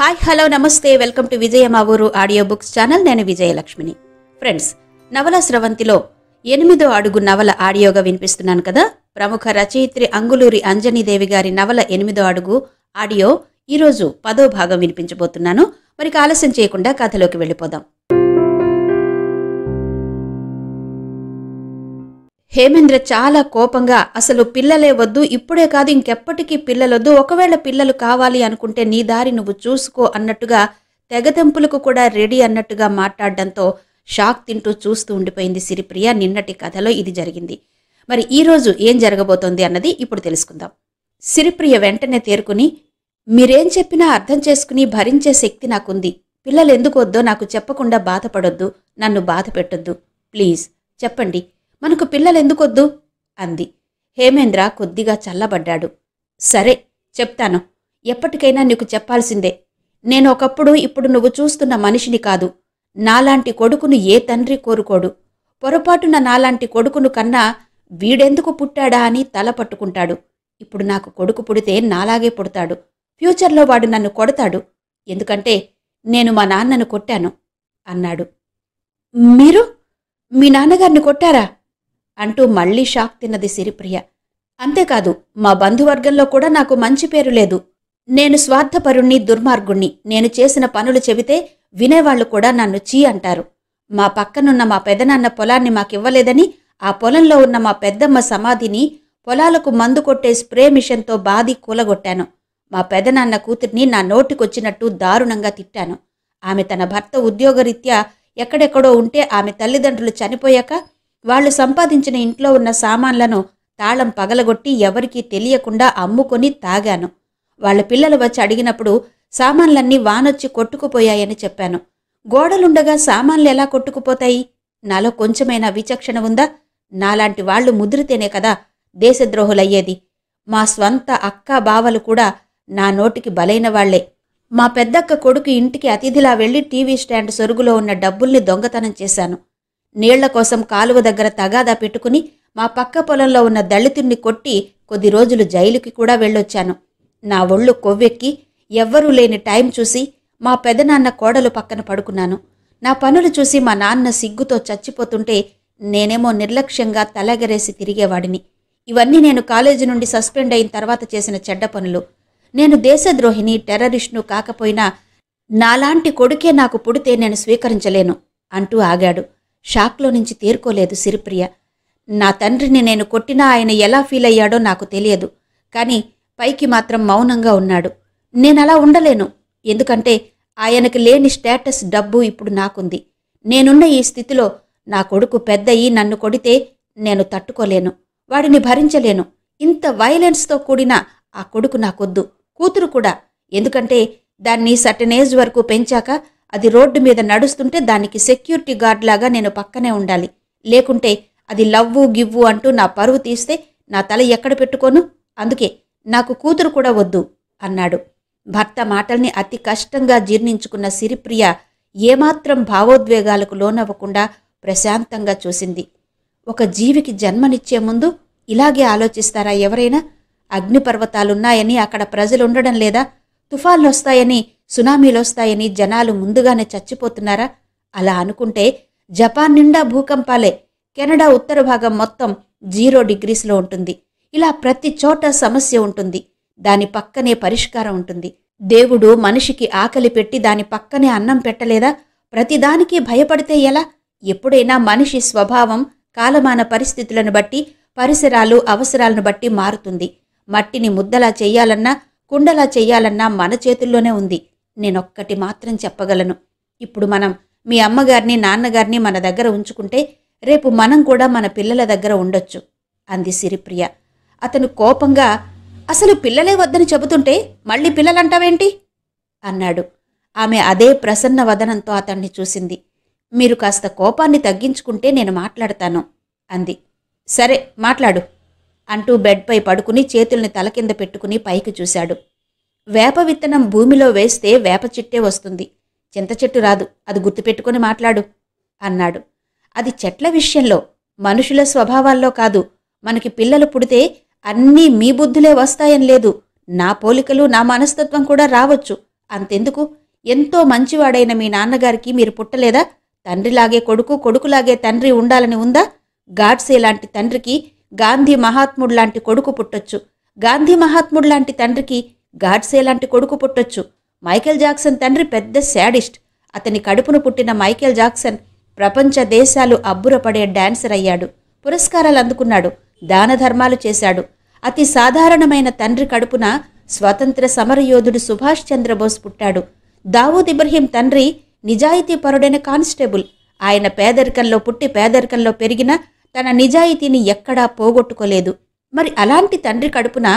Hi hello నమస్తే welcome to విజయ మా ఊరు ఆడియో బుక్స్ ఛానల్. నేను విజయలక్ష్మిని. ఫ్రెండ్స్, నవల స్రవంతిలో 8వ అడుగు నవల ఆడియోగా వినిపిస్తున్నాను కదా. ప్రముఖ రచయిత్రి అంగులూరి అంజనీదేవి గారి నవల 8వ అడుగు ఆడియో ఈరోజు 10వ భాగం వినిపించబోతున్నాను. మరి ఆలస్యం చేయకుండా కథలోకి వెళ్ళిపోదాం. హేమేంద్ర చాలా కోపంగా, అసలు పిల్లలే వద్దు, ఇప్పుడే కాదు ఇంకెప్పటికీ పిల్లలొద్దు, ఒకవేళ పిల్లలు కావాలి అనుకుంటే నీ దారి నువ్వు చూసుకో అన్నట్టుగా తెగతెంపులకు కూడా రెడీ అన్నట్టుగా మాట్లాడడంతో షాక్ తింటూ చూస్తూ ఉండిపోయింది సిరిప్రియ. నిన్నటి కథలో ఇది జరిగింది. మరి ఈరోజు ఏం జరగబోతోంది అన్నది ఇప్పుడు తెలుసుకుందాం. సిరిప్రియ వెంటనే తేరుకుని, మీరేం చెప్పినా అర్థం చేసుకుని భరించే శక్తి నాకుంది. పిల్లలు ఎందుకు వద్దో నాకు చెప్పకుండా బాధపడొద్దు, నన్ను బాధ పెట్టొద్దు, ప్లీజ్ చెప్పండి, మనకు పిల్లలెందుకొద్దు అంది. హేమేంద్ర కొద్దిగా చల్లబడ్డాడు. సరే చెప్తాను, ఎప్పటికైనా నీకు చెప్పాల్సిందే. నేను ఒకప్పుడు ఇప్పుడు నువ్వు చూస్తున్న మనిషిని కాదు. నాలాంటి కొడుకును ఏ తండ్రి కోరుకోడు. పొరపాటున నాలాంటి కొడుకును కన్నా వీడెందుకు పుట్టాడా అని తల పట్టుకుంటాడు. ఇప్పుడు నాకు కొడుకు పుడితే నాలాగే పుడతాడు. ఫ్యూచర్లో వాడు నన్ను కొడతాడు, ఎందుకంటే నేను మా నాన్నను కొట్టాను అన్నాడు. మీరు మీ నాన్నగారిని కొట్టారా అంటూ మళ్లీ షాక్ తిన్నది సిరిప్రియ. అంతేకాదు, మా బంధువర్గంలో కూడా నాకు మంచి పేరు లేదు. నేను స్వార్థపరుణ్ణి, దుర్మార్గుణ్ణి. నేను చేసిన పనులు చెబితే వినేవాళ్లు కూడా నన్ను చీ అంటారు. మా పక్కనున్న మా పెదనాన్న పొలాన్ని మాకివ్వలేదని ఆ పొలంలో ఉన్న మా పెద్దమ్మ సమాధిని పొలాలకు మందు కొట్టే స్ప్రే మిషన్తో బాది కూలగొట్టాను. మా పెదనాన్న కూతుర్ని నా నోటికొచ్చినట్టు దారుణంగా తిట్టాను. ఆమె తన భర్త ఉద్యోగరీత్యా ఎక్కడెక్కడో ఉంటే ఆమె తల్లిదండ్రులు చనిపోయాక వాళ్లు సంపాదించిన ఇంట్లో ఉన్న సామాన్లను తాళం పగలగొట్టి ఎవరికీ తెలియకుండా అమ్ముకొని తాగాను. వాళ్ల పిల్లలు వచ్చి అడిగినప్పుడు సామాన్లన్నీ వానొచ్చి కొట్టుకుపోయాయని చెప్పాను. గోడలుండగా సామాన్లు ఎలా కొట్టుకుపోతాయి? నాలో కొంచెమైనా విచక్షణ ఉందా? నాలాంటి వాళ్లు ముదిరితేనే కదా దేశద్రోహులయ్యేది. మా స్వంత అక్కా బావలు కూడా నా నోటికి బలైన వాళ్లే. మా పెద్దక్క కొడుకు ఇంటికి అతిథిలా వెళ్లి టీవీ స్టాండ్ సొరుగులో ఉన్న డబ్బుల్ని దొంగతనం చేశాను. నీళ్ల కోసం కాలువ దగ్గర తగాదా పెట్టుకుని మా పక్క పొలంలో ఉన్న దళితుణ్ణి కొట్టి కొద్ది రోజులు జైలుకి కూడా వెళ్ళొచ్చాను. నా ఒళ్ళు కొవ్వెక్కి ఎవ్వరూ లేని టైం చూసి మా పెదనాన్న కోడలు పక్కన పడుకున్నాను. నా పనులు చూసి మా నాన్న సిగ్గుతో చచ్చిపోతుంటే నేనేమో నిర్లక్ష్యంగా తలెగరేసి తిరిగేవాడిని. ఇవన్నీ నేను కాలేజీ నుండి సస్పెండ్ అయిన తర్వాత చేసిన చెడ్డ పనులు. నేను దేశద్రోహిని, టెర్రరిస్టును కాకపోయినా నాలాంటి కొడుకే నాకు పుడితే నేను స్వీకరించలేను అంటూ ఆగాడు. షాక్లో నుంచి తేరుకోలేదు సిరిప్రియ. నా తండ్రిని నేను కొట్టినా ఆయన ఎలా ఫీల్ అయ్యాడో నాకు తెలియదు, కానీ పైకి మాత్రం మౌనంగా ఉన్నాడు. నేనలా ఉండలేను, ఎందుకంటే ఆయనకి లేని స్టేటస్, డబ్బు ఇప్పుడు నాకుంది. నేనున్న ఈ స్థితిలో నా కొడుకు పెద్దయి నన్ను కొడితే నేను తట్టుకోలేను, వాడిని భరించలేను. ఇంత వైలెన్స్తో కూడిన ఆ కొడుకు నాకొద్దు, కూతురు కూడా. ఎందుకంటే దాన్ని సర్టెన్ ఏజ్ వరకు పెంచాక అది రోడ్డు మీద నడుస్తుంటే దానికి సెక్యూరిటీ గార్డ్ లాగా నేను పక్కనే ఉండాలి. లేకుంటే అది లవ్వు గివ్వు అంటూ నా పరువు తీస్తే నా తల ఎక్కడ పెట్టుకోను? అందుకే నాకు కూతురు కూడా వద్దు అన్నాడు. భర్త మాటల్ని అతి కష్టంగా జీర్ణించుకున్న సిరిప్రియ ఏమాత్రం భావోద్వేగాలకు లోనవ్వకుండా ప్రశాంతంగా చూసింది. ఒక జీవికి జన్మనిచ్చే ముందు ఇలాగే ఆలోచిస్తారా ఎవరైనా? అగ్నిపర్వతాలున్నాయని అక్కడ ప్రజలుండడం లేదా? తుఫాన్లొస్తాయని, సునామీలొస్తాయని జనాలు ముందుగానే చచ్చిపోతున్నారా? అలా అనుకుంటే జపాన్ నిండా భూకంపాలే, కెనడా ఉత్తర భాగం మొత్తం 0 డిగ్రీస్లో ఉంటుంది. ఇలా ప్రతి చోట సమస్య ఉంటుంది, దాని పక్కనే పరిష్కారం ఉంటుంది. దేవుడు మనిషికి ఆకలి పెట్టి దాని పక్కనే అన్నం పెట్టలేదా? ప్రతిదానికి భయపడితే ఎలా? ఎప్పుడైనా మనిషి స్వభావం కాలమాన పరిస్థితులను బట్టి, పరిసరాలు అవసరాలను బట్టి మారుతుంది. మట్టిని ముద్దలా చెయ్యాలన్నా, కుండలా చెయ్యాలన్నా మన చేతుల్లోనే ఉంది. నేనొక్కటి మాత్రం చెప్పగలను, ఇప్పుడు మనం మీ అమ్మగారిని, నాన్నగారిని మన దగ్గర ఉంచుకుంటే రేపు మనం కూడా మన పిల్లల దగ్గర ఉండొచ్చు అంది సిరిప్రియ. అతను కోపంగా, అసలు పిల్లలే వద్దని చెబుతుంటే మళ్ళీ పిల్లలంటావేంటి అన్నాడు. ఆమె అదే ప్రసన్న వదనంతో అతన్ని చూసింది. మీరు కాస్త కోపాన్ని తగ్గించుకుంటే నేను మాట్లాడతాను అంది. సరే మాట్లాడు అంటూ బెడ్పై పడుకుని చేతుల్ని తల కింద పెట్టుకుని పైకి చూశాడు. వేప విత్తనం భూమిలో వేస్తే వేప చిట్టే వస్తుంది, చింత చెట్టు రాదు, అది గుర్తుపెట్టుకుని మాట్లాడు అన్నాడు. అది చెట్ల విషయంలో, మనుషుల స్వభావాల్లో కాదు. మనకి పిల్లలు పుడితే అన్నీ మీ బుద్ధులే వస్తాయని లేదు. నా పోలికలు, నా మనస్తత్వం కూడా రావచ్చు. అంతెందుకు, ఎంతో మంచివాడైన మీ నాన్నగారికి మీరు పుట్టలేదా? తండ్రిలాగే కొడుకు, కొడుకులాగే తండ్రి ఉండాలని ఉందా? గాడ్సే లాంటి తండ్రికి గాంధీ మహాత్ముడు లాంటి కొడుకు పుట్టొచ్చు. గాంధీ మహాత్ముడు లాంటి తండ్రికి గాడ్సే లాంటి కొడుకు పుట్టొచ్చు. మైకేల్ జాక్సన్ తండ్రి పెద్ద శాడిస్ట్. అతని కడుపును పుట్టిన మైకేల్ జాక్సన్ ప్రపంచ దేశాలు అబ్బురపడే డాన్సర్ అయ్యాడు. పురస్కారాలు అందుకున్నాడు. దాన ధర్మాలు చేశాడు. అతి సాధారణమైన తండ్రి కడుపున స్వాతంత్ర సమరయోధుడు సుభాష్ చంద్రబోస్ పుట్టాడు. దావూద్ ఇబ్రహీం తండ్రి నిజాయితీపరుడైన కానిస్టేబుల్. ఆయన పేదరికంలో పుట్టి పేదరికంలో పెరిగినా తన నిజాయితీని ఎక్కడా పోగొట్టుకోలేదు. మరి అలాంటి తండ్రి కడుపున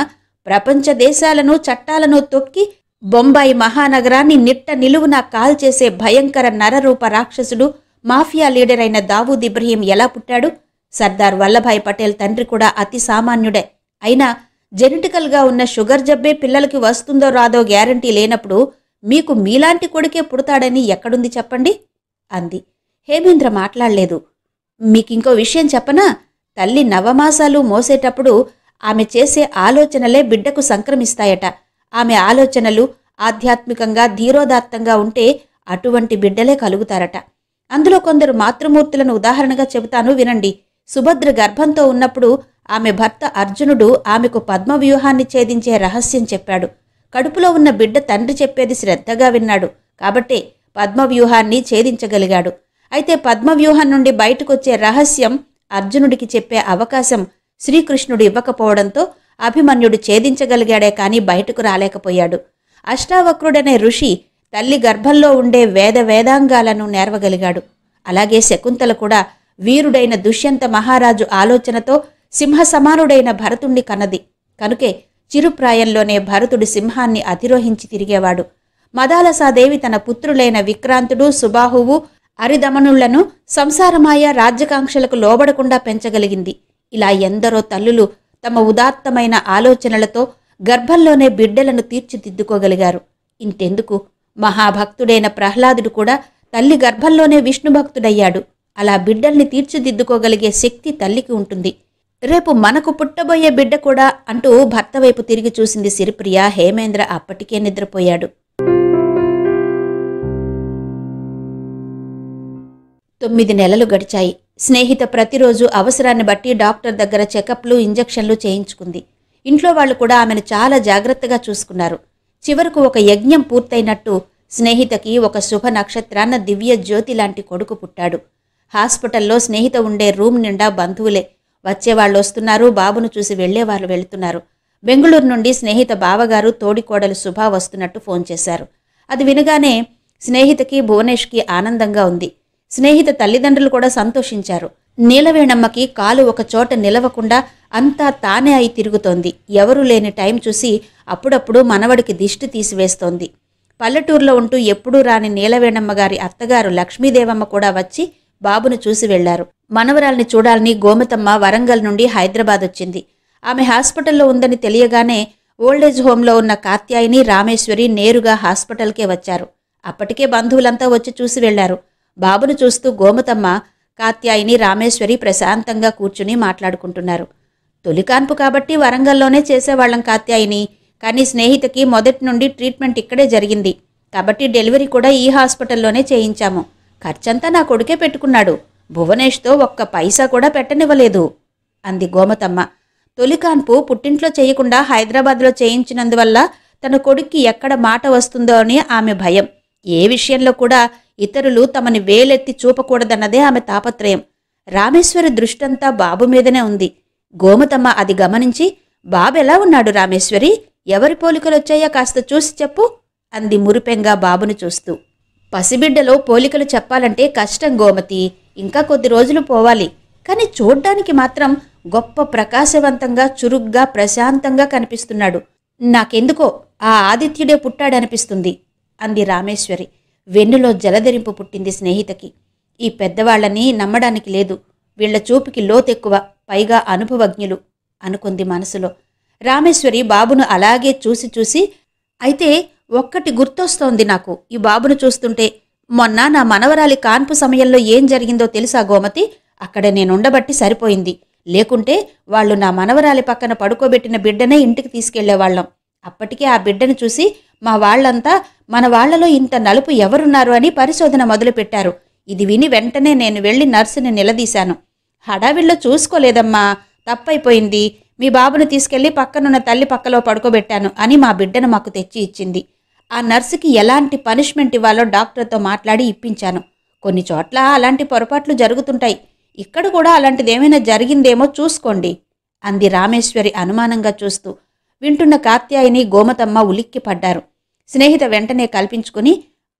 ప్రపంచ దేశాలను చట్టాలను తొక్కి బొంబాయి మహానగరాన్ని నిట్ట నిలువునా కాల్చేసే భయంకర నరరూప రాక్షసుడు మాఫియా లీడర్ అయిన దావూద్ ఇబ్రహీం ఎలా పుట్టాడు? సర్దార్ వల్లభాయ్ పటేల్ తండ్రి కూడా అతి సామాన్యుడే. అయినా జెనెటికల్గా ఉన్న షుగర్ జబ్బే పిల్లలకి వస్తుందో రాదో గ్యారంటీ లేనప్పుడు మీకు మీలాంటి కొడుకే పుడతాడని ఎక్కడుంది చెప్పండి అంది. హేమేంద్ర మాట్లాడలేదు. మీకింకో విషయం చెప్పనా? తల్లి నవమాసాలు మోసేటప్పుడు ఆమె చేసే ఆలోచనలే బిడ్డకు సంక్రమిస్తాయట. ఆమె ఆలోచనలు ఆధ్యాత్మికంగా ధీరోదాత్తంగా ఉంటే అటువంటి బిడ్డలే కలుగుతారట. అందులో కొందరు మాతృమూర్తులను ఉదాహరణగా చెబుతాను వినండి. సుభద్ర గర్భంతో ఉన్నప్పుడు ఆమె భర్త అర్జునుడు ఆమెకు పద్మవ్యూహాన్ని ఛేదించే రహస్యం చెప్పాడు. కడుపులో ఉన్న బిడ్డ తండ్రి చెప్పేది శ్రద్ధగా విన్నాడు. కాబట్టే పద్మవ్యూహాన్ని ఛేదించగలిగాడు. అయితే పద్మవ్యూహం నుండి బయటకొచ్చే రహస్యం అర్జునుడికి చెప్పే అవకాశం శ్రీకృష్ణుడు ఇవ్వకపోవడంతో అభిమన్యుడు ఛేదించగలిగాడే కాని బయటకు రాలేకపోయాడు. అష్టావక్రుడనే ఋషి తల్లి గర్భంలో ఉండే వేదాంగాలను నేర్వగలిగాడు. అలాగే శకుంతల కూడా వీరుడైన దుష్యంత మహారాజు ఆలోచనతో సింహసమానుడైన భరతుణ్ణి కన్నది. కనుకే చిరుప్రాయంలోనే భరతుడు సింహాన్ని అధిరోహించి తిరిగేవాడు. మదాలసాదేవి తన పుత్రులైన విక్రాంతుడు, సుబాహువు, అరిదమనుళ్లను సంసారమాయ రాజ్యకాంక్షలకు లోబడకుండా పెంచగలిగింది. ఇలా ఎందరో తల్లులు తమ ఉదాత్తమైన ఆలోచనలతో గర్భంలోనే బిడ్డలను తీర్చిదిద్దుకోగలిగారు. ఇంతెందుకు, మహాభక్తుడైన ప్రహ్లాదుడు కూడా తల్లి గర్భంలోనే విష్ణుభక్తుడయ్యాడు. అలా బిడ్డల్ని తీర్చిదిద్దుకోగలిగే శక్తి తల్లికి ఉంటుంది. రేపు మనకు పుట్టబోయే బిడ్డ కూడా అంటూ భర్త వైపు తిరిగి చూసింది సిరిప్రియ. హేమేంద్ర అప్పటికే నిద్రపోయాడు. 9 నెలలు గడిచాయి. స్నేహిత ప్రతిరోజు అవసరాన్ని బట్టి డాక్టర్ దగ్గర చెకప్లు, ఇంజెక్షన్లు చేయించుకుంది. ఇంట్లో వాళ్ళు కూడా ఆమెను చాలా జాగ్రత్తగా చూసుకున్నారు. చివరకు ఒక యజ్ఞం పూర్తయినట్టు స్నేహితకి ఒక శుభ నక్షత్రాన్న దివ్య జ్యోతి లాంటి కొడుకు పుట్టాడు. హాస్పిటల్లో స్నేహిత ఉండే రూమ్ నిండా బంధువులే. వచ్చేవాళ్ళు వస్తున్నారు, బాబును చూసి వెళ్లేవాళ్ళు వెళుతున్నారు. బెంగుళూరు నుండి స్నేహిత బావగారు, తోడికోడలు శుభ వస్తున్నట్టు ఫోన్ చేశారు. అది వినగానే స్నేహితకి, భువనేష్కి ఆనందంగా ఉంది. స్నేహిత తల్లిదండ్రులు కూడా సంతోషించారు. నీలవేణమ్మకి కాలు ఒక చోట నిలవకుండా అంతా తానే అయి తిరుగుతోంది. ఎవరూ లేని టైం చూసి అప్పుడప్పుడు మనవడికి దిష్టి తీసివేస్తోంది. పల్లెటూరులో ఉంటూ ఎప్పుడూ రాని నీలవేణమ్మ గారి అత్తగారు లక్ష్మీదేవమ్మ కూడా వచ్చి బాబును చూసి వెళ్లారు. మనవరాల్ని చూడాలని గోమతమ్మ వరంగల్ నుండి హైదరాబాద్ వచ్చింది. ఆమె హాస్పిటల్లో ఉందని తెలియగానే ఓల్డేజ్ హోంలో ఉన్న కాత్యాయిని, రామేశ్వరి నేరుగా హాస్పిటల్కే వచ్చారు. అప్పటికే బంధువులంతా వచ్చి చూసి వెళ్లారు. బాబును చూస్తూ గోమతమ్మ, కాత్యాయిని, రామేశ్వరి ప్రశాంతంగా కూర్చుని మాట్లాడుకుంటున్నారు. తొలికాన్పు కాబట్టి వరంగల్లోనే చేసేవాళ్లం కాత్యాయిని. కానీ స్నేహితకి మొదటి నుండి ట్రీట్మెంట్ ఇక్కడే జరిగింది కాబట్టి డెలివరీ కూడా ఈ హాస్పిటల్లోనే చేయించాము. ఖర్చంతా నా కొడుకే పెట్టుకున్నాడు. భువనేష్తో ఒక్క పైసా కూడా పెట్టనివ్వలేదు అంది గోమతమ్మ. తొలికాన్పు పుట్టింట్లో చేయకుండా హైదరాబాద్లో చేయించినందువల్ల తన కొడుక్కి ఎక్కడ మాట వస్తుందో అని ఆమె భయం. ఏ విషయంలో కూడా ఇతరులు తమని వేలెత్తి చూపకూడదన్నదే ఆమె తాపత్రయం. రామేశ్వరి దృష్టంతా బాబు మీదనే ఉంది. గోమతమ్మ అది గమనించి, బాబెలా ఉన్నాడు రామేశ్వరి? ఎవరి పోలికలొచ్చాయో కాస్త చూసి చెప్పు అంది మురిపెంగా బాబును చూస్తూ. పసిబిడ్డలో పోలికలు చెప్పాలంటే కష్టం గోమతి. ఇంకా కొద్ది రోజులు పోవాలి. కానీ చూడ్డానికి మాత్రం గొప్ప ప్రకాశవంతంగా, చురుగ్గా, ప్రశాంతంగా కనిపిస్తున్నాడు. నాకెందుకో ఆ ఆదిత్యుడే పుట్టాడనిపిస్తుంది అంది రామేశ్వరి. వెన్నులో జలధరింపు పుట్టింది స్నేహితకి. ఈ పెద్దవాళ్లని నమ్మడానికి లేదు. వీళ్ల చూపుకి లోతెక్కువ, పైగా అనుభవజ్ఞులు అనుకుంది మనసులో. రామేశ్వరి బాబును అలాగే చూసి చూసి, అయితే ఒక్కటి గుర్తొస్తోంది నాకు ఈ బాబును చూస్తుంటే. మొన్న నా మనవరాలి కాన్పు సమయంలో ఏం జరిగిందో తెలుసా గోమతి? అక్కడ నేనుండబట్టి సరిపోయింది. లేకుంటే వాళ్ళు నా మనవరాలి పక్కన పడుకోబెట్టిన బిడ్డనే ఇంటికి తీసుకెళ్లేవాళ్లం. అప్పటికే ఆ బిడ్డను చూసి మా వాళ్లంతా మన వాళ్లలో ఇంత నలుపు ఎవరున్నారు అని పరిశోధన మొదలుపెట్టారు. ఇది విని వెంటనే నేను వెళ్లి నర్సుని నిలదీశాను. హడావిడిలో చూసుకోలేదమ్మా, తప్పైపోయింది. మీ బాబును తీసుకెళ్లి పక్కనున్న తల్లి పక్కలో పడుకోబెట్టాను అని మా బిడ్డను మాకు తెచ్చి ఇచ్చింది. ఆ నర్సుకి ఎలాంటి పనిష్మెంట్ ఇవ్వాలో డాక్టర్తో మాట్లాడి ఇప్పించాను. కొన్ని చోట్ల అలాంటి పొరపాట్లు జరుగుతుంటాయి. ఇక్కడ కూడా అలాంటిదేమైనా జరిగిందేమో చూసుకోండి అంది రామేశ్వరి అనుమానంగా చూస్తూ. వింటున్న కాత్యాయని, గోమతమ్మ ఉలిక్కిపడ్డారు. స్నేహిత వెంటనే కల్పించుకుని,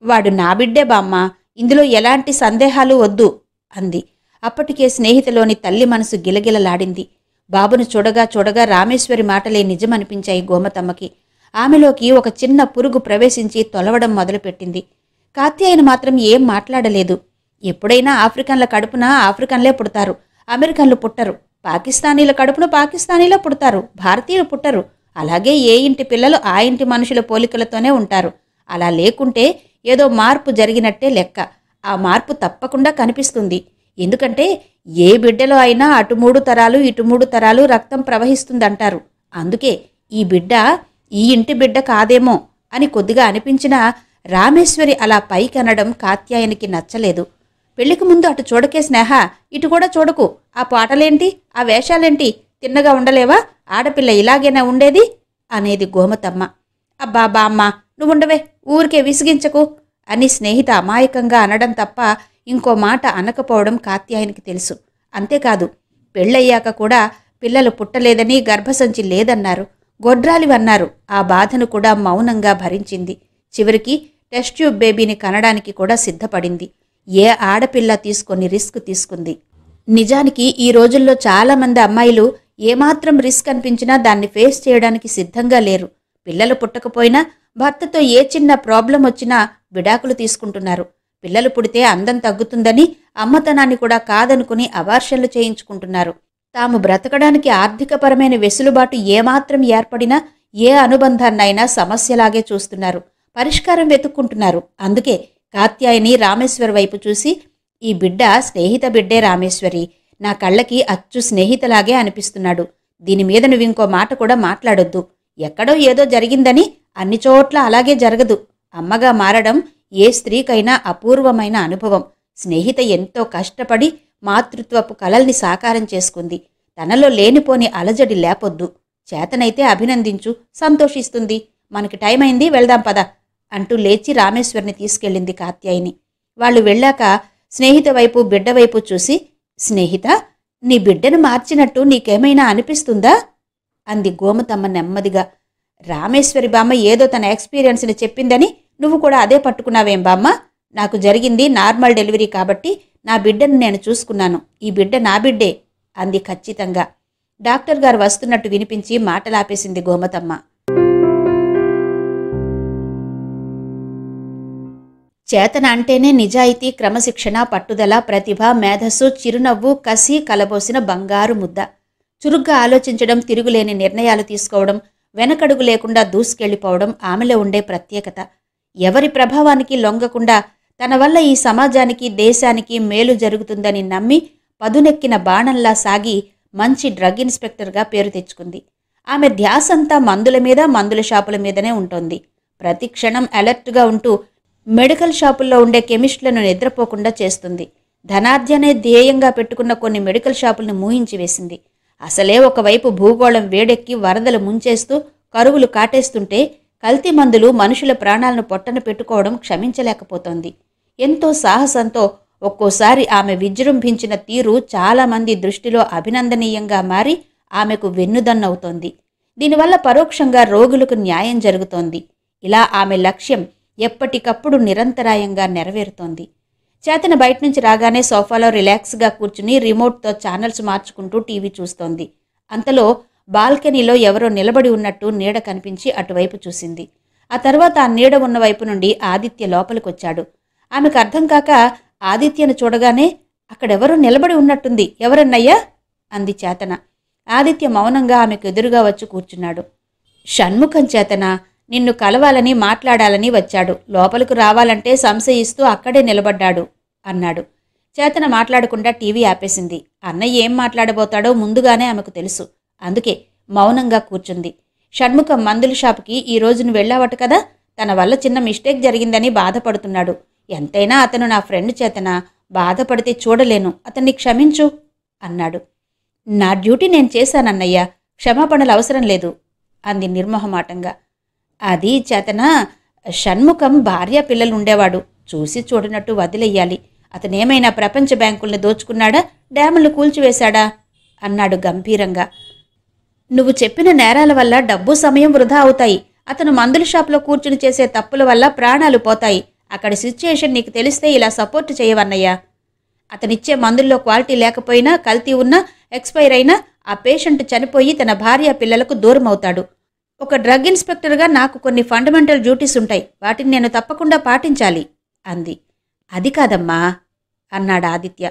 వాడు నా బిడ్డే బామ్మ, ఇందులో ఎలాంటి సందేహాలు వద్దు అంది. అప్పటికే స్నేహితలోని తల్లి మనసు గిలగిలలాడింది. బాబును చూడగా చూడగా రామేశ్వరి మాటలే నిజమనిపించాయి గోమతమ్మకి. ఆమెలోకి ఒక చిన్న పురుగు ప్రవేశించి తొలవడం మొదలుపెట్టింది. కాత్యాయన మాత్రం ఏం మాట్లాడలేదు. ఎప్పుడైనా ఆఫ్రికన్ల కడుపున ఆఫ్రికన్లే పుడతారు, అమెరికన్లు పుట్టరు. పాకిస్తానీల కడుపున పాకిస్తానీలో పుడతారు, భారతీయులు పుట్టరు. అలాగే ఏ ఇంటి పిల్లలు ఆ ఇంటి మనుషుల పోలికలతోనే ఉంటారు. అలా లేకుంటే ఏదో మార్పు జరిగినట్టే లెక్క. ఆ మార్పు తప్పకుండా కనిపిస్తుంది. ఎందుకంటే ఏ బిడ్డలో అయినా అటు 3 తరాలు ఇటు 3 తరాలు రక్తం ప్రవహిస్తుందంటారు. అందుకే ఈ బిడ్డ ఈ ఇంటి బిడ్డ కాదేమో అని కొద్దిగా అనిపించినా రామేశ్వరి అలా పైకి అనడం కాత్యాయనికి నచ్చలేదు. పెళ్లికి ముందు అటు చూడకే స్నేహ, ఇటు కూడా చూడకు. ఆ పాటలేంటి, ఆ వేషాలేంటి, తిన్నగా ఉండలేవా? ఆడపిల్ల ఇలాగేనా ఉండేది అనేది గోమతమ్మ. అబ్బా బామ్మ, నువ్వుండవే, ఊరికే విసిగించకు అని స్నేహిత అమాయకంగా అనడం తప్ప ఇంకో మాట అనకపోవడం కాత్యాయనికి తెలుసు. అంతేకాదు, పెళ్ళయ్యాక కూడా పిల్లలు పుట్టలేదని, గర్భసంచి లేదన్నారు, గొడ్రాలివన్నారు. ఆ బాధను కూడా మౌనంగా భరించింది. చివరికి టెస్ట్ ట్యూబ్ బేబీని కనడానికి కూడా సిద్ధపడింది. ఏ ఆడపిల్ల తీసుకొని రిస్క్ తీసుకుంది. నిజానికి ఈ రోజుల్లో చాలామంది అమ్మాయిలు ఏమాత్రం రిస్క్ అనిపించినా దాన్ని ఫేస్ చేయడానికి సిద్ధంగా లేరు. పిల్లలు పుట్టకపోయినా భర్తతో ఏ చిన్న ప్రాబ్లం వచ్చినా విడాకులు తీసుకుంటున్నారు. పిల్లలు పుడితే అందం తగ్గుతుందని అమ్మతనాన్ని కూడా కాదనుకుని అబార్షన్లు చేయించుకుంటున్నారు. తాము బ్రతకడానికి ఆర్థికపరమైన వెసులుబాటు ఏమాత్రం ఏర్పడినా ఏ అనుబంధాన్నైనా సమస్యలాగే చూస్తున్నారు, పరిష్కారం వెతుక్కుంటున్నారు. అందుకే కాత్యాయని రామేశ్వరి వైపు చూసి, ఈ బిడ్డ స్నేహిత బిడ్డే రామేశ్వరి, నా కళ్ళకి అచ్చు స్నేహితలాగే అనిపిస్తున్నాడు. దీని మీద నువ్వింకో మాట కూడా మాట్లాడొద్దు. ఎక్కడో ఏదో జరిగిందని అన్ని చోట్ల అలాగే జరగదు. అమ్మగా మారడం ఏ స్త్రీకైనా అపూర్వమైన అనుభవం. స్నేహిత ఎంతో కష్టపడి మాతృత్వపు కలల్ని సాకారం చేసుకుంది. తనలో లేనిపోని అలజడి లేపొద్దు. చేతనైతే అభినందించు, సంతోషిస్తుంది. మనకి టైం అయింది, వెళ్దాం పద అంటూ లేచి రామేశ్వరిని తీసుకెళ్ళింది కాత్యాయిని. వాళ్ళు వెళ్ళాక స్నేహిత వైపు, బిడ్డ వైపు చూసి, స్నేహిత, నీ బిడ్డను మార్చినట్టు నీకేమైనా అనిపిస్తుందా అంది గోమతమ్మ నెమ్మదిగా. రామేశ్వరి బామ్మ ఏదో తన ఎక్స్పీరియన్స్ని చెప్పిందని నువ్వు కూడా అదే పట్టుకున్నావేం బామ్మ? నాకు జరిగింది నార్మల్ డెలివరీ కాబట్టి నా బిడ్డను నేను చూసుకున్నాను. ఈ బిడ్డ నా బిడ్డే అంది ఖచ్చితంగా. డాక్టర్ గారు వస్తున్నట్టు వినిపించి మాటలాపేసింది గోమతమ్మ. చేతన అంటేనే నిజాయితీ, క్రమశిక్షణ, పట్టుదల, ప్రతిభ, మేధస్సు, చిరునవ్వు, కసి కలబోసిన బంగారు ముద్ద. చురుగ్గా ఆలోచించడం, తిరుగులేని నిర్ణయాలు తీసుకోవడం, వెనకడుగు లేకుండా దూసుకెళ్లిపోవడం ఆమెలో ఉండే ప్రత్యేకత. ఎవరి ప్రభావానికి లొంగకుండా తన వల్ల ఈ సమాజానికి, దేశానికి మేలు జరుగుతుందని నమ్మి పదునెక్కిన బాణంలా సాగి మంచి డ్రగ్ ఇన్స్పెక్టర్గా పేరు తెచ్చుకుంది. ఆమె ధ్యాసంతా మందుల మీద, మందుల షాపుల మీదనే ఉంటుంది. ప్రతి క్షణం అలర్ట్గా ఉంటూ మెడికల్ షాపుల్లో ఉండే కెమిస్టులను నిద్రపోకుండా చేస్తుంది. ధనార్జనే ధ్యేయంగా పెట్టుకున్న కొన్ని మెడికల్ షాపులను మూయించి వేసింది. అసలే ఒకవైపు భూగోళం వేడెక్కి వరదలు ముంచేస్తూ కరువులు కాటేస్తుంటే కల్తీ మందులు మనుషుల ప్రాణాలను పొట్టన పెట్టుకోవడం క్షమించలేకపోతోంది. ఎంతో సాహసంతో ఒక్కోసారి ఆమె విజృంభించిన తీరు చాలామంది దృష్టిలో అభినందనీయంగా మారి ఆమెకు వెన్నుదన్నవుతోంది. దీనివల్ల పరోక్షంగా రోగులకు న్యాయం జరుగుతోంది. ఇలా ఆమె లక్ష్యం ఎప్పటికప్పుడు నిరంతరాయంగా నెరవేరుతోంది. చేతన బయట నుంచి రాగానే సోఫాలో రిలాక్స్గా కూర్చుని రిమోట్తో ఛానల్స్ మార్చుకుంటూ టీవీ చూస్తోంది. అంతలో బాల్కనీలో ఎవరో నిలబడి ఉన్నట్టు నీడ కనిపించి అటువైపు చూసింది. ఆ తర్వాత ఆ నీడ ఉన్న వైపు నుండి ఆదిత్య లోపలికొచ్చాడు. ఆమెకు అర్థం కాక ఆదిత్యను చూడగానే అక్కడెవరో నిలబడి ఉన్నట్టుంది, ఎవరన్నయ్యా అంది చేతన. ఆదిత్య మౌనంగా ఆమెకు ఎదురుగా వచ్చి కూర్చున్నాడు. షణ్ముఖం చేతన, నిన్ను కలవాలని, మాట్లాడాలని వచ్చాడు. లోపలికి రావాలంటే సంశయిస్తూ అక్కడే నిలబడ్డాడు అన్నాడు. చేతన మాట్లాడకుండా టీవీ ఆపేసింది. అన్నయ్య ఏం మాట్లాడబోతాడో ముందుగానే ఆమెకు తెలుసు. అందుకే మౌనంగా కూర్చుంది. షణ్ముఖం మందుల షాపుకి ఈ రోజును వెళ్ళావట కదా, తన వల్ల చిన్న మిస్టేక్ జరిగిందని బాధపడుతున్నాడు. ఎంతైనా అతను నా ఫ్రెండ్ చేతన, బాధపడితే చూడలేను, అతన్ని క్షమించు అన్నాడు. నా డ్యూటీ నేను చేశానన్నయ్య, క్షమాపణలు అవసరం లేదు అంది నిర్మోహమాటంగా. అది చేతన, షణ్ముఖం భార్య పిల్లలుండేవాడు, చూసి చూడనట్టు వదిలేయాలి. అతనేమైనా ప్రపంచ బ్యాంకుల్ని దోచుకున్నాడా, డ్యాములను కూల్చివేశాడా అన్నాడు గంభీరంగా. నువ్వు చెప్పిన నేరాల వల్ల డబ్బు సమయం వృధా అవుతాయి. అతను మందుల షాప్లో కూర్చుని చేసే తప్పుల వల్ల ప్రాణాలు పోతాయి. అక్కడి సిచ్యుయేషన్ నీకు తెలిస్తే ఇలా సపోర్ట్ చేయవన్నయ్యా. అతనిచ్చే మందుల్లో క్వాలిటీ లేకపోయినా, కల్తీ ఉన్నా, ఎక్స్పైర్ అయినా ఆ పేషెంట్ చనిపోయి తన భార్య పిల్లలకు దూరం అవుతాడు. ఒక డ్రగ్ ఇన్స్పెక్టర్గా నాకు కొన్ని ఫండమెంటల్ డ్యూటీస్ ఉంటాయి, వాటిని నేను తప్పకుండా పాటించాలి అంది. అది కాదమ్మా అన్నాడు ఆదిత్య.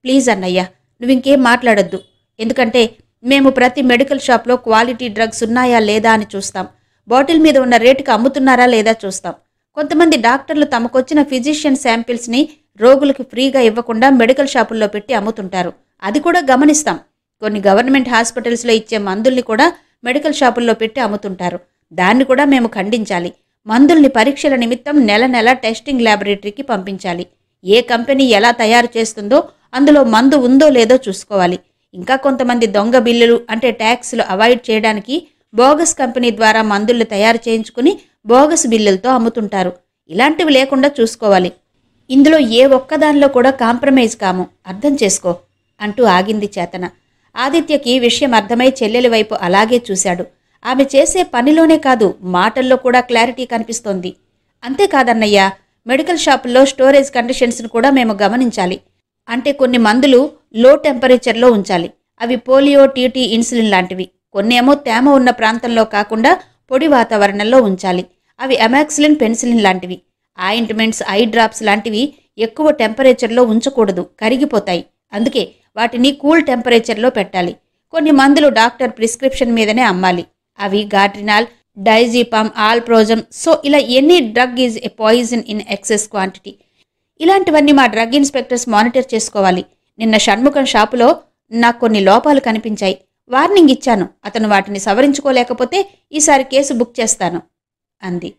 ప్లీజ్ అన్నయ్య, నువ్వింకేం మాట్లాడొద్దు. ఎందుకంటే మేము ప్రతి మెడికల్ షాప్లో క్వాలిటీ డ్రగ్స్ ఉన్నాయా లేదా అని చూస్తాం. బాటిల్ మీద ఉన్న రేటుకి అమ్ముతున్నారా లేదా చూస్తాం. కొంతమంది డాక్టర్లు తమకొచ్చిన ఫిజిషియన్ శాంపిల్స్ని రోగులకు ఫ్రీగా ఇవ్వకుండా మెడికల్ షాపుల్లో పెట్టి అమ్ముతుంటారు. అది కూడా గమనిస్తాం. కొన్ని గవర్నమెంట్ హాస్పిటల్స్లో ఇచ్చే మందుల్ని కూడా మెడికల్ షాపుల్లో పెట్టి అమ్ముతుంటారు. దాన్ని కూడా మేము ఖండించాలి. మందుల్ని పరీక్షల నిమిత్తం నెల నెల టెస్టింగ్ ల్యాబొరేటరీకి పంపించాలి. ఏ కంపెనీ ఎలా తయారు చేస్తుందో అందులో మందు ఉందో లేదో చూసుకోవాలి. ఇంకా కొంతమంది దొంగ బిల్లులు అంటే ట్యాక్స్లు అవాయిడ్ చేయడానికి బోగస్ కంపెనీ ద్వారా మందుల్ని తయారు చేయించుకుని బోగస్ బిల్లులతో అమ్ముతుంటారు. ఇలాంటివి లేకుండా చూసుకోవాలి. ఇందులో ఏ ఒక్కదానిలో కూడా కాంప్రమైజ్ కాము, అర్థం చేసుకో అంటూ ఆగింది చేతన. ఆదిత్యకి విషయం అర్థమై చెల్లెలి వైపు అలాగే చూశాడు. ఆమె చేసే పనిలోనే కాదు, మాటల్లో కూడా క్లారిటీ కనిపిస్తోంది. అంతేకాదన్నయ్యా, మెడికల్ షాపుల్లో స్టోరేజ్ కండిషన్స్ను కూడా మేము గమనించాలి. అంటే కొన్ని మందులు లో టెంపరేచర్లో ఉంచాలి. అవి పోలియో, టీటీ, ఇన్సులిన్ లాంటివి. కొన్నేమో తేమ ఉన్న ప్రాంతంలో కాకుండా పొడి వాతావరణంలో ఉంచాలి. అవి అమాక్సిలిన్, పెన్సిలిన్ లాంటివి. ఆయింట్మెంట్స్, ఐ డ్రాప్స్ లాంటివి ఎక్కువ టెంపరేచర్లో ఉంచకూడదు, కరిగిపోతాయి. అందుకే వాటిని కూల్ టెంపరేచర్లో పెట్టాలి. కొన్ని మందులు డాక్టర్ ప్రిస్క్రిప్షన్ మీదనే అమ్మాలి. అవి గాట్రినాల్, డైజీపామ్, ఆల్ప్రోజమ్. సో ఇలా any drug is a poison in excess quantity. ఇలాంటివన్నీ మా డ్రగ్ ఇన్స్పెక్టర్స్ మానిటర్ చేసుకోవాలి. నిన్న షణ్ముఖం షాపులో నాకు కొన్ని లోపాలు కనిపించాయి. వార్నింగ్ ఇచ్చాను. అతను వాటిని సవరించుకోలేకపోతే ఈసారి కేసు బుక్ చేస్తాను అంది.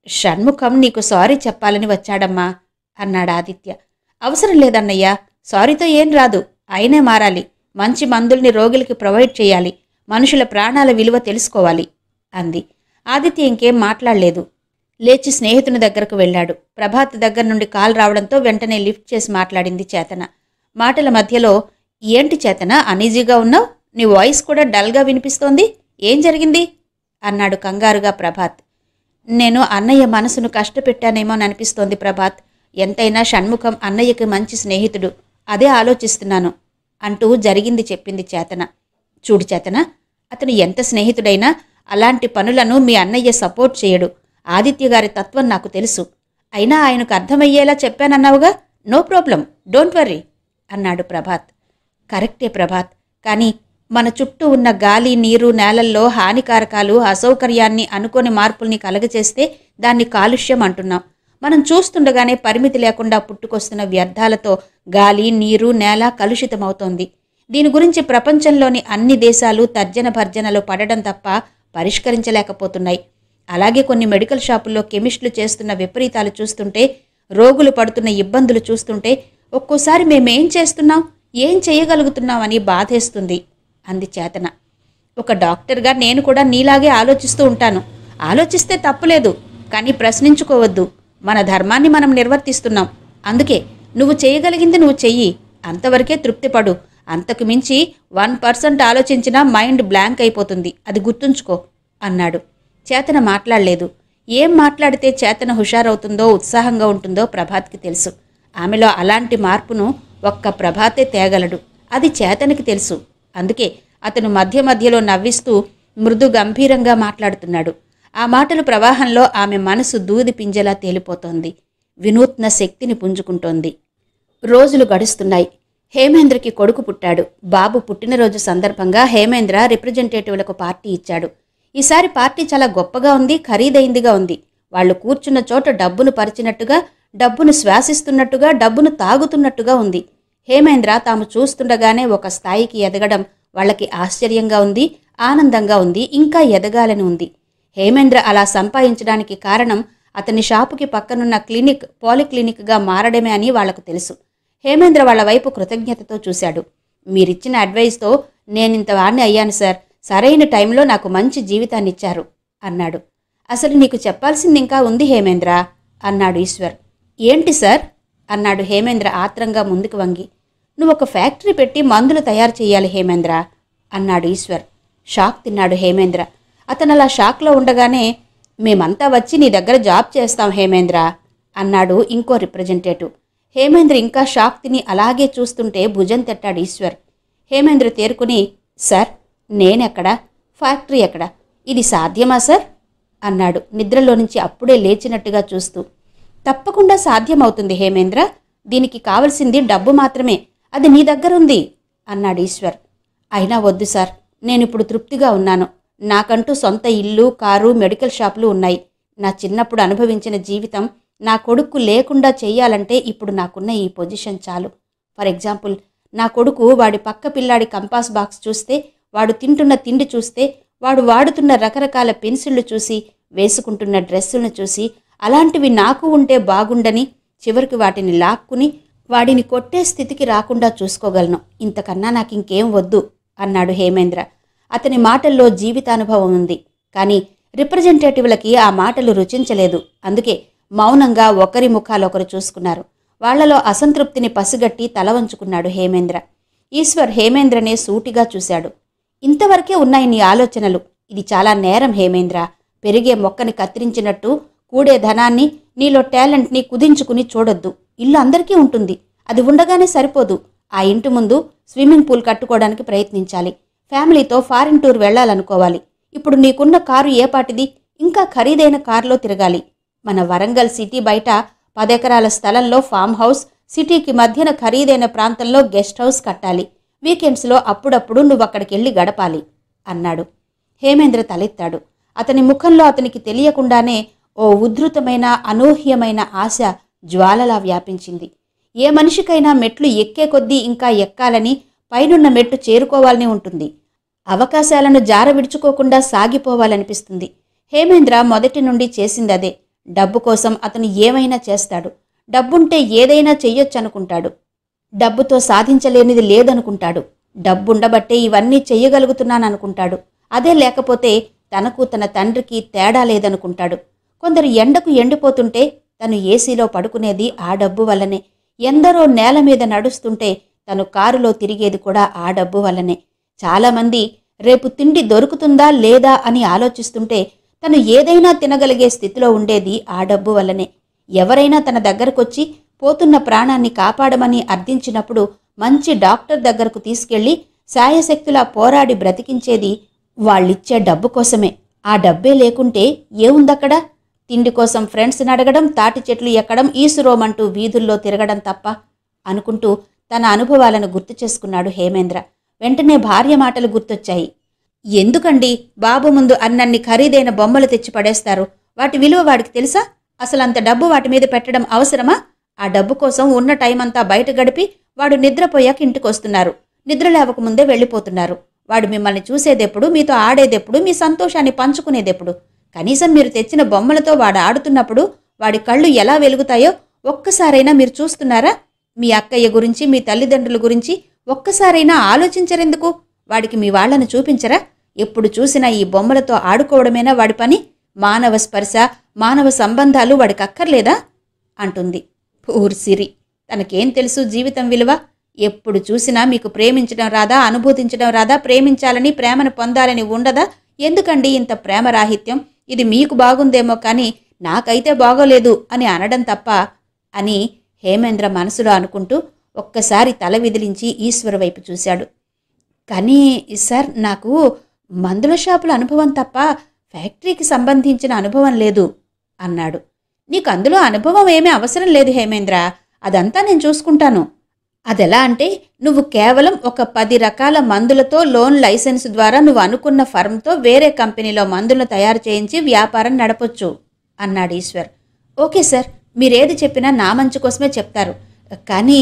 షణ్ముఖం నీకు సారీ చెప్పాలని వచ్చాడమ్మా అన్నాడు ఆదిత్య. అవసరం లేదన్నయ్యా, సారీతో ఏం రాదు. ఆయనే మారాలి. మంచి మందుల్ని రోగులకి ప్రొవైడ్ చేయాలి. మనుషుల ప్రాణాల విలువ తెలుసుకోవాలి అంది. ఆదిత్య ఇంకేం మాట్లాడలేదు. లేచి స్నేహితుని దగ్గరకు వెళ్ళాడు. ప్రభాత్ దగ్గర నుండి కాల్ రావడంతో వెంటనే లిఫ్ట్ చేసి మాట్లాడింది చేతన. మాటల మధ్యలో, ఏంటి చేతన అనీజీగా ఉన్నావు? నీ వాయిస్ కూడా డల్గా వినిపిస్తోంది. ఏం జరిగింది అన్నాడు కంగారుగా ప్రభాత్. నేను అన్నయ్య మనసును కష్టపెట్టానేమోననిపిస్తోంది ప్రభాత్. ఎంతైనా షణ్ముఖం అన్నయ్యకి మంచి స్నేహితుడు, అదే ఆలోచిస్తున్నాను అంటూ జరిగింది చెప్పింది చేతన. చూడు చేతన, అతను ఎంత స్నేహితుడైనా అలాంటి పనులను మీ అన్నయ్య సపోర్ట్ చేయడు. ఆదిత్య గారి తత్వం నాకు తెలుసు. అయినా ఆయనకు అర్థమయ్యేలా చెప్పానన్నావుగా. నో ప్రాబ్లం, డోంట్ వర్రీ అన్నాడు ప్రభాత్. కరెక్టే ప్రభాత్, కానీ మన చుట్టూ ఉన్న గాలి, నీరు, నేలల్లో హానికారకాలు, అసౌకర్యాన్ని, అనుకోని మార్పుల్ని కలగచేస్తే దాన్ని కాలుష్యం అంటున్నాం. మనం చూస్తుండగానే పరిమితి లేకుండా పుట్టుకొస్తున్న వ్యర్థాలతో గాలి, నీరు, నేల కలుషితమవుతోంది. దీని గురించి ప్రపంచంలోని అన్ని దేశాలు తర్జన భర్జనలో పడడం తప్ప పరిష్కరించలేకపోతున్నాయి. అలాగే కొన్ని మెడికల్ షాపుల్లో కెమిస్టులు చేస్తున్న విపరీతాలు చూస్తుంటే, రోగులు పడుతున్న ఇబ్బందులు చూస్తుంటే ఒక్కోసారి మేమేం చేస్తున్నాం, ఏం చేయగలుగుతున్నాం అని బాధేస్తుంది అంది చేతన. ఒక డాక్టర్గా నేను కూడా నీలాగే ఆలోచిస్తూ ఉంటాను. ఆలోచిస్తే తప్పులేదు, కానీ ప్రశ్నించుకోవద్దు. మన ధర్మాన్ని మనం నిర్వర్తిస్తున్నాం. అందుకే నువ్వు చేయగలిగింది నువ్వు చెయ్యి, అంతవరకే తృప్తిపడు. అంతకు మించి 1% ఆలోచించినా మైండ్ బ్లాంక్ అయిపోతుంది, అది గుర్తుంచుకో అన్నాడు. చేతన మాట్లాడలేదు. ఏం మాట్లాడితే చేతన హుషారవుతుందో, ఉత్సాహంగా ఉంటుందో ప్రభాత్కి తెలుసు. ఆమెలో అలాంటి మార్పును ఒక్క ప్రభాతే తేగలడు. అది చేతనకి తెలుసు. అందుకే అతను మధ్య మధ్యలో నవ్విస్తూ మృదు గంభీరంగా మాట్లాడుతున్నాడు. ఆ మాటలు ప్రవాహంలో ఆమె మనసు దూది పింజలా తేలిపోతోంది. వినూత్న శక్తిని పుంజుకుంటోంది. రోజులు గడుస్తున్నాయి. హేమేంద్రకి కొడుకు పుట్టాడు. బాబు పుట్టినరోజు సందర్భంగా హేమేంద్ర రిప్రజెంటేటివ్లకు పార్టీ ఇచ్చాడు. ఈసారి పార్టీ చాలా గొప్పగా ఉంది, ఖరీదైందిగా ఉంది. వాళ్లు కూర్చున్న చోట డబ్బును పరిచినట్టుగా, డబ్బును శ్వాసిస్తున్నట్టుగా, డబ్బును తాగుతున్నట్టుగా ఉంది. హేమేంద్ర తాము చూస్తుండగానే ఒక స్థాయికి ఎదగడం వాళ్లకి ఆశ్చర్యంగా ఉంది, ఆనందంగా ఉంది, ఇంకా ఎదగాలని ఉంది. హేమేంద్ర అలా సంపాదించడానికి కారణం అతని షాపుకి పక్కనున్న క్లినిక్ పాలిక్లినిక్గా మారడమే అని వాళ్లకు తెలుసు. హేమేంద్ర వాళ్ల వైపు కృతజ్ఞతతో చూశాడు. మీరిచ్చిన అడ్వైస్తో నేనింత వాణ్ణి అయ్యాను సార్. సరైన టైంలో నాకు మంచి జీవితాన్నిచ్చారు అన్నాడు. అసలు నీకు చెప్పాల్సింది ఇంకా ఉంది హేమేంద్ర అన్నాడు ఈశ్వర్. ఏంటి సార్ అన్నాడు హేమేంద్ర ఆత్రంగా ముందుకు వంగి. నువ్వొక ఫ్యాక్టరీ పెట్టి మందులు తయారు చేయాలి హేమేంద్ర అన్నాడు ఈశ్వర్. షాక్ తిన్నాడు హేమేంద్ర. అతను అలా షాక్లో ఉండగానే మేమంతా వచ్చి నీ దగ్గర జాబ్ చేస్తాం హేమేంద్ర అన్నాడు ఇంకో రిప్రజెంటేటివ్. హేమేంద్ర ఇంకా షాక్ తిని అలాగే చూస్తుంటే భుజం తట్టాడు ఈశ్వర్. హేమేంద్ర తేరుకుని, సార్ నేనెక్కడా, ఫ్యాక్టరీ ఎక్కడా, ఇది సాధ్యమా సార్ అన్నాడు నిద్రలో నుంచి అప్పుడే లేచినట్టుగా చూస్తూ. తప్పకుండా సాధ్యమవుతుంది హేమేంద్ర. దీనికి కావలసింది డబ్బు మాత్రమే. అది నీ దగ్గరుంది అన్నాడు ఈశ్వర్. అయినా వద్దు సార్, నేనిప్పుడు తృప్తిగా ఉన్నాను. నాకంటూ సొంత ఇల్లు, కారు, మెడికల్ షాపులు ఉన్నాయి. నా చిన్నప్పుడు అనుభవించిన జీవితం నా కొడుకు లేకుండా చెయ్యాలంటే ఇప్పుడు నాకున్న ఈ పొజిషన్ చాలు. ఫర్ ఎగ్జాంపుల్, నా కొడుకు వాడి పక్క పిల్లాడి కంపాస్ బాక్స్ చూస్తే, వాడు తింటున్న తిండి చూస్తే, వాడు వాడుతున్న రకరకాల పెన్సిళ్లు చూసి, వేసుకుంటున్న డ్రెస్సులను చూసి అలాంటివి నాకు ఉంటే బాగుండని చివరికి వాటిని లాక్కుని వాడిని కొట్టే స్థితికి రాకుండా చూసుకోగలను. ఇంతకన్నా నాకింకేం వద్దు అన్నాడు హేమేంద్ర. అతని మాటల్లో జీవితానుభవం ఉంది. కానీ రిప్రజెంటేటివ్లకి ఆ మాటలు రుచించలేదు. అందుకే మౌనంగా ఒకరి ముఖాలొకరు చూసుకున్నారు. వాళ్లలో అసంతృప్తిని పసిగట్టి తల వంచుకున్నాడు హేమేంద్ర. ఈశ్వర్ హేమేంద్రనే సూటిగా చూశాడు. ఇంతవరకే ఉన్నాయి నీ ఆలోచనలు. ఇది చాలా నేరం హేమేంద్ర. పెరిగే మొక్కని కత్తిరించినట్టు కూడే ధనాన్ని, నీలో టాలెంట్ని కుదించుకుని చూడొద్దు. ఇల్లు అందరికీ ఉంటుంది. అది ఉండగానే సరిపోదు. ఆ ఇంటి ముందు స్విమ్మింగ్ పూల్ కట్టుకోవడానికి ప్రయత్నించాలి. ఫ్యామిలీతో ఫారిన్ టూర్ వెళ్లాలనుకోవాలి. ఇప్పుడు నీకున్న కారు ఏపాటిది? ఇంకా ఖరీదైన కారులో తిరగాలి. మన వరంగల్ సిటీ బయట 10 ఎకరాల స్థలంలో ఫామ్ హౌస్, సిటీకి మధ్యన ఖరీదైన ప్రాంతంలో గెస్ట్ హౌస్ కట్టాలి. వీకెండ్స్లో అప్పుడప్పుడు నువ్వక్కడికెళ్ళి గడపాలి అన్నాడు. హేమేంద్ర తలెత్తాడు. అతని ముఖంలో అతనికి తెలియకుండానే ఓ ఉద్ధృతమైన అనూహ్యమైన ఆశ జ్వాలలా వ్యాపించింది. ఏ మనిషికైనా మెట్లు ఎక్కే కొద్దీ ఇంకా ఎక్కాలని, పైనున్న మెట్టు చేరుకోవాలని ఉంటుంది. అవకాశాలను జార విడుచుకోకుండా సాగిపోవాలనిపిస్తుంది. హేమేంద్ర మొదటి నుండి చేసిందదే. డబ్బు కోసం అతను ఏమైనా చేస్తాడు. డబ్బుంటే ఏదైనా చెయ్యొచ్చనుకుంటాడు. డబ్బుతో సాధించలేనిది లేదనుకుంటాడు. డబ్బుండబట్టే ఇవన్నీ చెయ్యగలుగుతున్నాననుకుంటాడు. అదే లేకపోతే తనకు తన తండ్రికి తేడా లేదనుకుంటాడు. కొందరు ఎండకు ఎండిపోతుంటే తను ఏసీలో పడుకునేది ఆ డబ్బు వల్లనే. ఎందరో నేల మీద నడుస్తుంటే తను కారులో తిరిగేది కూడా ఆ డబ్బు వల్లనే. చాలామంది రేపు తిండి దొరుకుతుందా లేదా అని ఆలోచిస్తుంటే తను ఏదైనా తినగలిగే స్థితిలో ఉండేది ఆ డబ్బు వల్లనే. ఎవరైనా తన దగ్గరకొచ్చి పోతున్న ప్రాణాన్ని కాపాడమని అర్థించినప్పుడు మంచి డాక్టర్ దగ్గరకు తీసుకెళ్లి శాయశక్తులా పోరాడి బ్రతికించేది వాళ్ళిచ్చే డబ్బు కోసమే. ఆ డబ్బే లేకుంటే ఏముందక్కడ? తిండి కోసం ఫ్రెండ్స్ని అడగడం, తాటి చెట్లు ఎక్కడం, ఈసురోమంటూ వీధుల్లో తిరగడం తప్ప అనుకుంటూ తన అనుభవాలను గుర్తు చేసుకున్నాడు హేమేంద్ర. వెంటనే భార్య మాటలు గుర్తొచ్చాయి. ఎందుకండి బాబు ముందు అన్నన్ని ఖరీదైన బొమ్మలు తెచ్చి పడేస్తారు? వాటి విలువ వాడికి తెలుసా? అసలు అంత డబ్బు వాటి మీద పెట్టడం అవసరమా? ఆ డబ్బు కోసం ఉన్న టైం అంతా బయట గడిపి వాడు నిద్రపోయాక ఇంటికొస్తున్నారు. నిద్ర లేవకముందే వెళ్ళిపోతున్నారు. వాడు మిమ్మల్ని చూసేదెప్పుడు, మీతో ఆడేదెప్పుడు, మీ సంతోషాన్ని పంచుకునేదెప్పుడు? కనీసం మీరు తెచ్చిన బొమ్మలతో వాడు ఆడుతున్నప్పుడు వాడి కళ్ళు ఎలా వెలుగుతాయో ఒక్కసారైనా మీరు చూస్తున్నారా? మీ అక్కయ్య గురించి, మీ తల్లిదండ్రుల గురించి ఒక్కసారైనా ఆలోచించరెందుకు? వాడికి మీ వాళ్లను చూపించరా? ఎప్పుడు చూసినా ఈ బొమ్మలతో ఆడుకోవడమేనా వాడి పని? మానవ స్పర్శ, మానవ సంబంధాలు వాడికి అక్కర్లేదా అంటుంది. పూర్ సిరి, తనకేం తెలుసు జీవితం విలువ? ఎప్పుడు చూసినా మీకు ప్రేమించడం రాదా, అనుభూతించడం రాదా, ప్రేమించాలని, ప్రేమను పొందాలని ఉండదా? ఎందుకండి ఇంత ప్రేమరాహిత్యం? ఇది మీకు బాగుందేమో కానీ నాకైతే బాగోలేదు అని అనడం తప్ప అని హేమేంద్ర మనసులో అనుకుంటూ ఒక్కసారి తల విదిలించి ఈశ్వర్ వైపు చూశాడు. కానీ సార్, నాకు మందుల షాపుల అనుభవం తప్ప ఫ్యాక్టరీకి సంబంధించిన అనుభవం లేదు అన్నాడు. నీకు అందులో అనుభవం ఏమీ అవసరం లేదు హేమేంద్ర, అదంతా నేను చూసుకుంటాను. అదెలా అంటే, నువ్వు కేవలం ఒక 10 రకాల మందులతో లోన్ లైసెన్స్ ద్వారా నువ్వు అనుకున్న ఫర్మ్తో వేరే కంపెనీలో మందులను తయారు చేయించి వ్యాపారం నడపొచ్చు అన్నాడు ఈశ్వర్. ఓకే సార్, మీరేది చెప్పినా నా మంచి కోసమే చెప్తారు. కానీ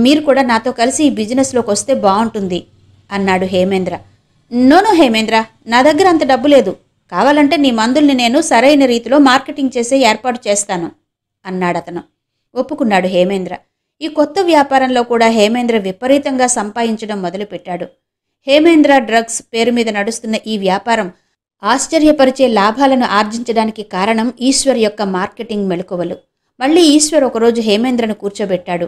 మీరు కూడా నాతో కలిసి ఈ బిజినెస్లోకి వస్తే బాగుంటుంది అన్నాడు హేమేంద్ర. నోనో హేమేంద్ర, నా దగ్గర అంత డబ్బు లేదు. కావాలంటే నీ మందుల్ని నేను సరైన రీతిలో మార్కెటింగ్ చేసే ఏర్పాటు చేస్తాను అన్నాడతను. ఒప్పుకున్నాడు హేమేంద్ర. ఈ కొత్త వ్యాపారంలో కూడా హేమేంద్ర విపరీతంగా సంపాదించడం మొదలుపెట్టాడు. హేమేంద్ర డ్రగ్స్ పేరు మీద నడుస్తున్న ఈ వ్యాపారం ఆశ్చర్యపరిచే లాభాలను ఆర్జించడానికి కారణం ఈశ్వర్ యొక్క మార్కెటింగ్ మెళకువలు. మళ్ళీ ఈశ్వర్ ఒకరోజు హేమేంద్రను కూర్చోబెట్టాడు.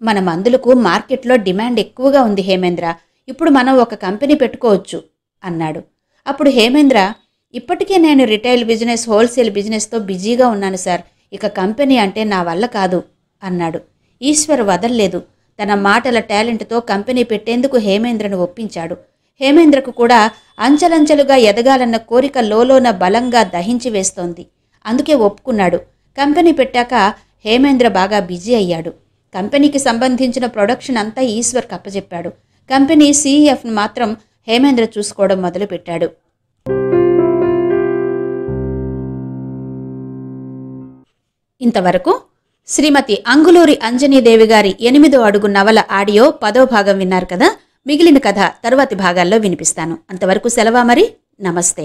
మన మందులకు మార్కెట్లో డిమాండ్ ఎక్కువగా ఉంది హేమేంద్ర, ఇప్పుడు మనం ఒక కంపెనీ పెట్టుకోవచ్చు అన్నాడు. అప్పుడు హేమేంద్ర, ఇప్పటికే నేను రిటైల్ బిజినెస్, హోల్సేల్ బిజినెస్తో బిజీగా ఉన్నాను సార్, ఇక కంపెనీ అంటే నా వల్ల కాదు అన్నాడు. ఈశ్వర్ వదల్లేదు. తన మాటల టాలెంట్తో కంపెనీ పెట్టేందుకు హేమేంద్రను ఒప్పించాడు. హేమేంద్రకు కూడా అంచెలంచెలుగా ఎదగాలన్న కోరిక లోలోన బలంగా దహించి వేస్తోంది. అందుకే ఒప్పుకున్నాడు. కంపెనీ పెట్టాక హేమేంద్ర బాగా బిజీ అయ్యాడు. కంపెనీకి సంబంధించిన ప్రొడక్షన్ అంతా ఈశ్వర్కి అప్పచెప్పాడు. కంపెనీ సీఈఎఫ్ను మాత్రం హేమేంద్ర చూసుకోవడం మొదలుపెట్టాడు. ఇంతవరకు శ్రీమతి అంగులూరి అంజనీదేవి గారి 8వ అడుగు నవల ఆడియో 10వ భాగం విన్నారు కదా. మిగిలిన కథ తరువాతి భాగాల్లో వినిపిస్తాను. అంతవరకు సెలవా మరి. నమస్తే.